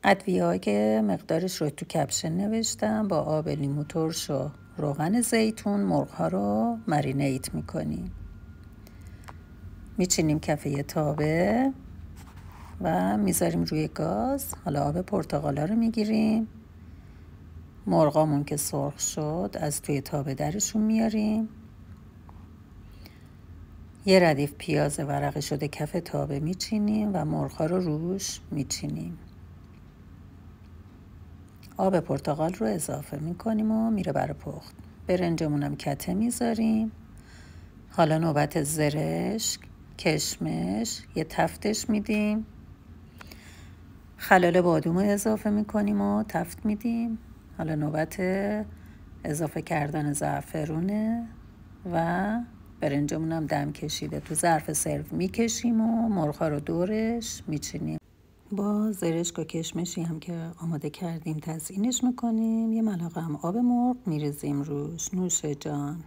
ادویه‌ای که مقدارش رو تو کپشن نوشتم، با آب لیمو ترش و روغن زیتون مرغ‌ها رو مرینیت میکنیم. میچینیم کف یه تابه و میذاریم روی گاز. حالا آب پرتقالا رو میگیریم، مرغامون که سرخ شد از توی تابه درشون میاریم. یه ردیف پیاز ورقه شده کف تابه میچینیم و مرغ‌ها رو روش میچینیم. آب پرتقال رو اضافه میکنیم و میره برای پخت. برنجمونم کته میذاریم. حالا نوبت زرشک، کشمش، یه تفتش میدیم. خلال بادوم رو اضافه میکنیم و تفت میدیم. حالا نوبت اضافه کردن زعفرونه و برنجمونم دم کشیده تو ظرف سرو میکشیم و مرغ‌ها رو دورش میچینیم. با زرشک و کشمشی هم که آماده کردیم تزیینش میکنیم. یه ملعقه هم آب مرغ میریزیم روش. نوش جان.